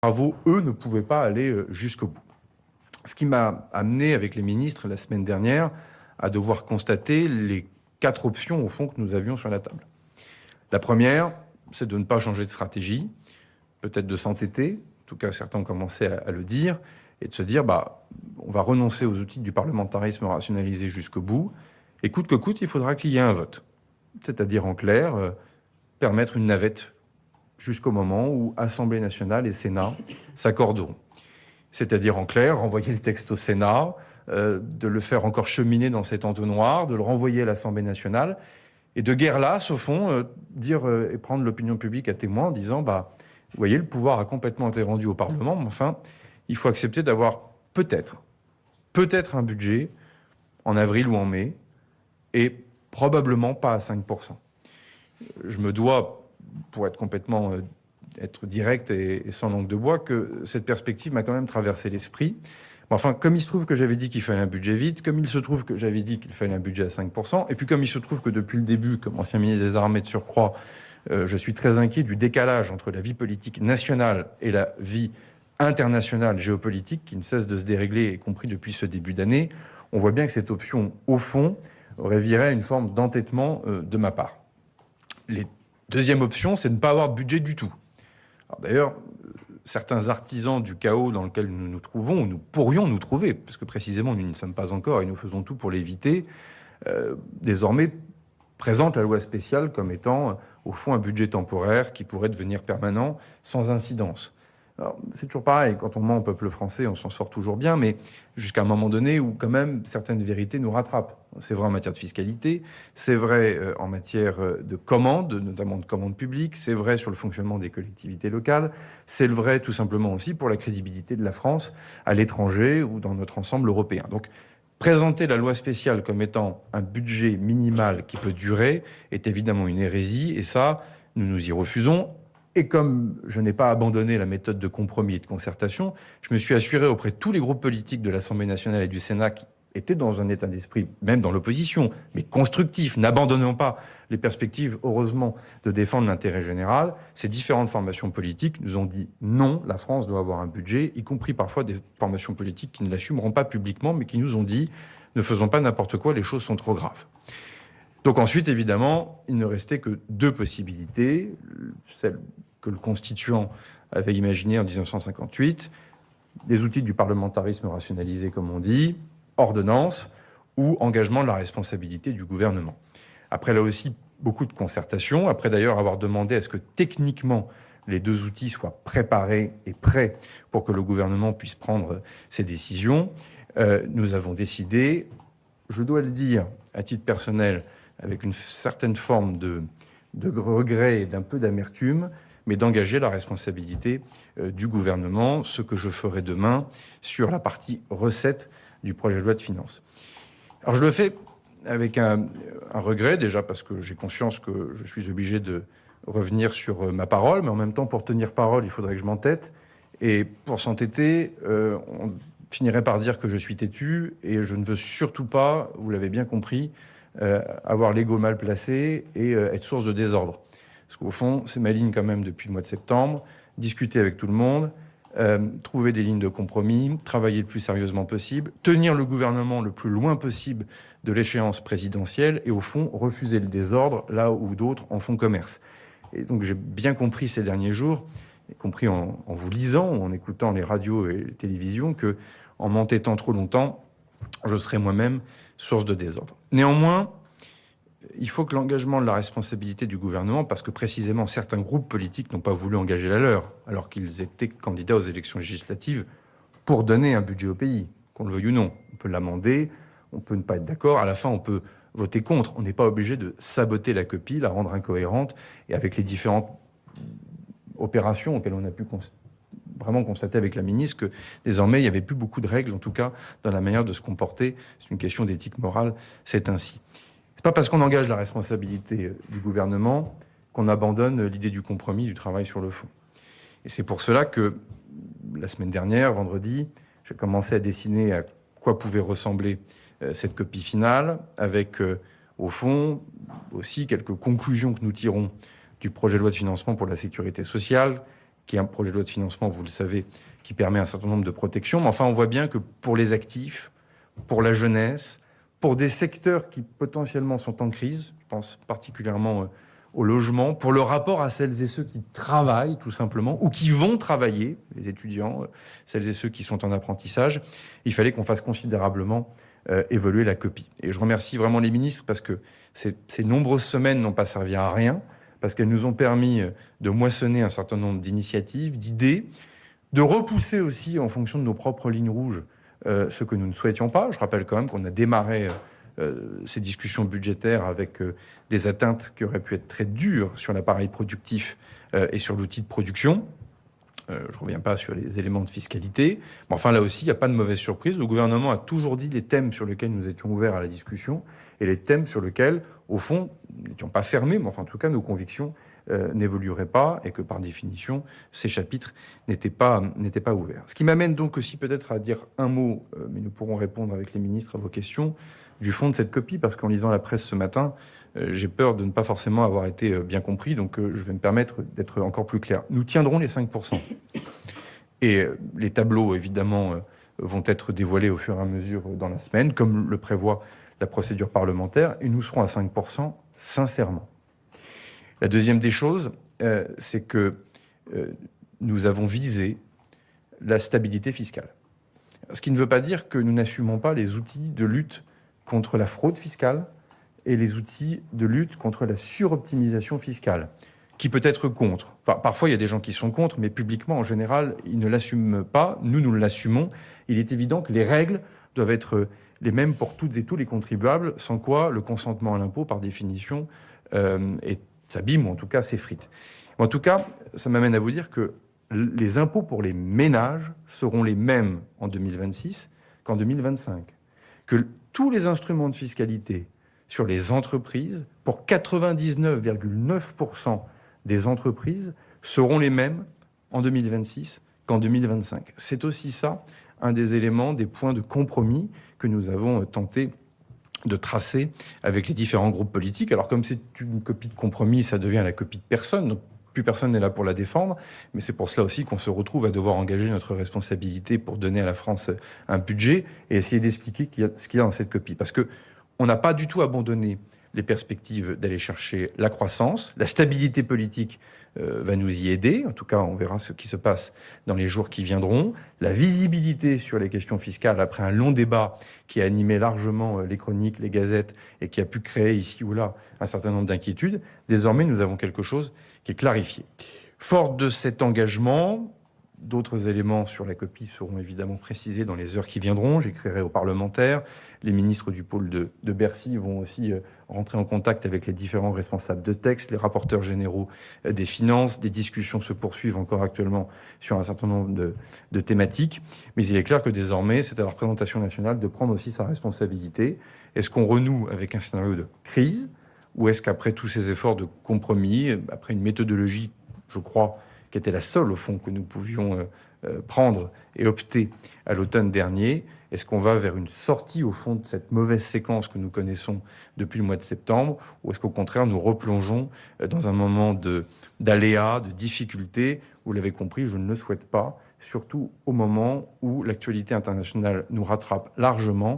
travaux, eux, ne pouvaient pas aller jusqu'au bout. Ce qui m'a amené avec les ministres la semaine dernière à devoir constater les 4 options au fond que nous avions sur la table. La première, c'est de ne pas changer de stratégie, peut-être de s'entêter, en tout cas certains ont commencé à le dire, et de se dire on va renoncer aux outils du parlementarisme rationalisé jusqu'au bout, et coûte que coûte, il faudra qu'il y ait un vote. C'est-à-dire en clair, permettre une navette jusqu'au moment où Assemblée nationale et Sénat s'accorderont. C'est-à-dire en clair, renvoyer le texte au Sénat, de le faire encore cheminer dans cet entonnoir, de le renvoyer à l'Assemblée nationale, et de guerre lasse, au fond, dire et prendre l'opinion publique à témoin en disant, vous voyez, le pouvoir a complètement été rendu au Parlement, mais enfin, il faut accepter d'avoir peut-être un budget en avril ou en mai, et probablement pas à 5%. Je me dois, pour être complètement être direct et sans langue de bois, que cette perspective m'a quand même traversé l'esprit. Enfin, comme il se trouve que j'avais dit qu'il fallait un budget vite, comme il se trouve que j'avais dit qu'il fallait un budget à 5%, et puis comme il se trouve que depuis le début, comme ancien ministre des Armées de surcroît, je suis très inquiet du décalage entre la vie politique nationale et la vie internationale géopolitique qui ne cesse de se dérégler, y compris depuis ce début d'année, on voit bien que cette option, au fond, aurait viré à une forme d'entêtement de ma part. La deuxième option, c'est de ne pas avoir de budget du tout. D'ailleurs, certains artisans du chaos dans lequel nous nous trouvons, ou nous pourrions nous trouver, parce que précisément nous n'y sommes pas encore et nous faisons tout pour l'éviter, désormais présentent la loi spéciale comme étant, au fond, un budget temporaire qui pourrait devenir permanent sans incidence. Alors, c'est toujours pareil, quand on ment au peuple français, on s'en sort toujours bien, mais jusqu'à un moment donné où quand même certaines vérités nous rattrapent. C'est vrai en matière de fiscalité, c'est vrai en matière de commandes, notamment de commandes publiques, c'est vrai sur le fonctionnement des collectivités locales, c'est le vrai tout simplement aussi pour la crédibilité de la France à l'étranger ou dans notre ensemble européen. Donc, présenter la loi spéciale comme étant un budget minimal qui peut durer est évidemment une hérésie, et ça, nous nous y refusons. Et comme je n'ai pas abandonné la méthode de compromis et de concertation, je me suis assuré auprès de tous les groupes politiques de l'Assemblée nationale et du Sénat qui étaient dans un état d'esprit, même dans l'opposition, mais constructif, n'abandonnant pas les perspectives, heureusement, de défendre l'intérêt général. Ces différentes formations politiques nous ont dit non, la France doit avoir un budget, y compris parfois des formations politiques qui ne l'assumeront pas publiquement, mais qui nous ont dit ne faisons pas n'importe quoi, les choses sont trop graves. Donc ensuite, évidemment, il ne restait que 2 possibilités, celle que le constituant avait imaginée en 1958, les outils du parlementarisme rationalisé, comme on dit, ordonnance ou engagement de la responsabilité du gouvernement. Après, là aussi, beaucoup de concertation, après d'ailleurs avoir demandé à ce que techniquement les 2 outils soient préparés et prêts pour que le gouvernement puisse prendre ses décisions, nous avons décidé, je dois le dire à titre personnel, avec une certaine forme de regret et d'un peu d'amertume, mais d'engager la responsabilité du gouvernement, ce que je ferai demain sur la partie recette du projet de loi de finances. Alors je le fais avec un regret, déjà parce que j'ai conscience que je suis obligé de revenir sur ma parole, mais en même temps, pour tenir parole, il faudrait que je m'entête. Et pour s'entêter, on finirait par dire que je suis têtu, et je ne veux surtout pas, vous l'avez bien compris, avoir l'ego mal placé et être source de désordre. Parce qu'au fond, c'est ma ligne quand même depuis le mois de septembre, discuter avec tout le monde, trouver des lignes de compromis, travailler le plus sérieusement possible, tenir le gouvernement le plus loin possible de l'échéance présidentielle et au fond, refuser le désordre là où d'autres en font commerce. Et donc j'ai bien compris ces derniers jours, y compris en vous lisant ou en écoutant les radios et les télévisions, que en m'entêtant trop longtemps, je serai moi-même source de désordre. Néanmoins, il faut que l'engagement de la responsabilité du gouvernement, parce que précisément certains groupes politiques n'ont pas voulu engager la leur, alors qu'ils étaient candidats aux élections législatives pour donner un budget au pays, qu'on le veuille ou non. On peut l'amender, on peut ne pas être d'accord, à la fin on peut voter contre. On n'est pas obligé de saboter la copie, la rendre incohérente, et avec les différentes opérations auxquelles on a pu vraiment constater avec la ministre que désormais il n'y avait plus beaucoup de règles, en tout cas dans la manière de se comporter. C'est une question d'éthique morale, c'est ainsi. C'est pas parce qu'on engage la responsabilité du gouvernement qu'on abandonne l'idée du compromis, du travail sur le fond. Et c'est pour cela que la semaine dernière, vendredi, j'ai commencé à dessiner à quoi pouvait ressembler cette copie finale, avec au fond aussi quelques conclusions que nous tirons du projet de loi de financement pour la sécurité sociale, qui est un projet de loi de financement, vous le savez, qui permet un certain nombre de protections. Mais enfin, on voit bien que pour les actifs, pour la jeunesse, pour des secteurs qui potentiellement sont en crise, je pense particulièrement au logement, pour le rapport à celles et ceux qui travaillent tout simplement, ou qui vont travailler, les étudiants, celles et ceux qui sont en apprentissage, il fallait qu'on fasse considérablement évoluer la copie. Et je remercie vraiment les ministres parce que ces nombreuses semaines n'ont pas servi à rien, parce qu'elles nous ont permis de moissonner un certain nombre d'initiatives, d'idées, de repousser aussi en fonction de nos propres lignes rouges ce que nous ne souhaitions pas. Je rappelle quand même qu'on a démarré ces discussions budgétaires avec des atteintes qui auraient pu être très dures sur l'appareil productif et sur l'outil de production. Je ne reviens pas sur les éléments de fiscalité. Mais enfin, là aussi, il n'y a pas de mauvaise surprise. Le gouvernement a toujours dit les thèmes sur lesquels nous étions ouverts à la discussion et les thèmes sur lesquels, au fond, nous n'étions pas fermés, mais enfin, en tout cas, nos convictions n'évolueraient pas et que, par définition, ces chapitres n'étaient pas ouverts. Ce qui m'amène donc aussi peut-être à dire un mot, mais nous pourrons répondre avec les ministres à vos questions, du fond de cette copie, parce qu'en lisant la presse ce matin, j'ai peur de ne pas forcément avoir été bien compris, donc je vais me permettre d'être encore plus clair. Nous tiendrons les 5%. Et les tableaux, évidemment, vont être dévoilés au fur et à mesure dans la semaine, comme le prévoit la procédure parlementaire, et nous serons à 5% sincèrement. La deuxième des choses, c'est que nous avons visé la stabilité fiscale. Ce qui ne veut pas dire que nous n'assumons pas les outils de lutte contre la fraude fiscale et les outils de lutte contre la suroptimisation fiscale, qui peut être contre. Enfin, parfois, il y a des gens qui sont contre, mais publiquement, en général, ils ne l'assument pas. Nous l'assumons. Il est évident que les règles doivent être les mêmes pour toutes et tous les contribuables, sans quoi le consentement à l'impôt, par définition, s'abîme ou en tout cas s'effrite. En tout cas, ça m'amène à vous dire que les impôts pour les ménages seront les mêmes en 2026 qu'en 2025. Que tous les instruments de fiscalité sur les entreprises, pour 99,9% des entreprises, seront les mêmes en 2026 qu'en 2025. C'est aussi ça, un des éléments, des points de compromis que nous avons tenté de tracer avec les différents groupes politiques. Alors comme c'est une copie de compromis, ça devient la copie de personne, donc plus personne n'est là pour la défendre, mais c'est pour cela aussi qu'on se retrouve à devoir engager notre responsabilité pour donner à la France un budget et essayer d'expliquer ce qu'il y a dans cette copie. Parce que on n'a pas du tout abandonné les perspectives d'aller chercher la croissance. La stabilité politique va nous y aider. En tout cas, on verra ce qui se passe dans les jours qui viendront. La visibilité sur les questions fiscales, après un long débat qui a animé largement les chroniques, les gazettes, et qui a pu créer ici ou là un certain nombre d'inquiétudes. Désormais, nous avons quelque chose qui est clarifié. Fort de cet engagement, d'autres éléments sur la copie seront évidemment précisés dans les heures qui viendront. J'écrirai aux parlementaires. Les ministres du pôle de Bercy vont aussi rentrer en contact avec les différents responsables de texte, les rapporteurs généraux des finances. Des discussions se poursuivent encore actuellement sur un certain nombre de thématiques. Mais il est clair que désormais, c'est à la représentation nationale de prendre aussi sa responsabilité. Est-ce qu'on renoue avec un scénario de crise ou est-ce qu'après tous ces efforts de compromis, après une méthodologie, je crois, qui était la seule, au fond, que nous pouvions prendre et opter à l'automne dernier, est-ce qu'on va vers une sortie, au fond, de cette mauvaise séquence que nous connaissons depuis le mois de septembre, ou est-ce qu'au contraire, nous replongeons dans un moment d'aléas, de difficultés? Vous l'avez compris, je ne le souhaite pas, surtout au moment où l'actualité internationale nous rattrape largement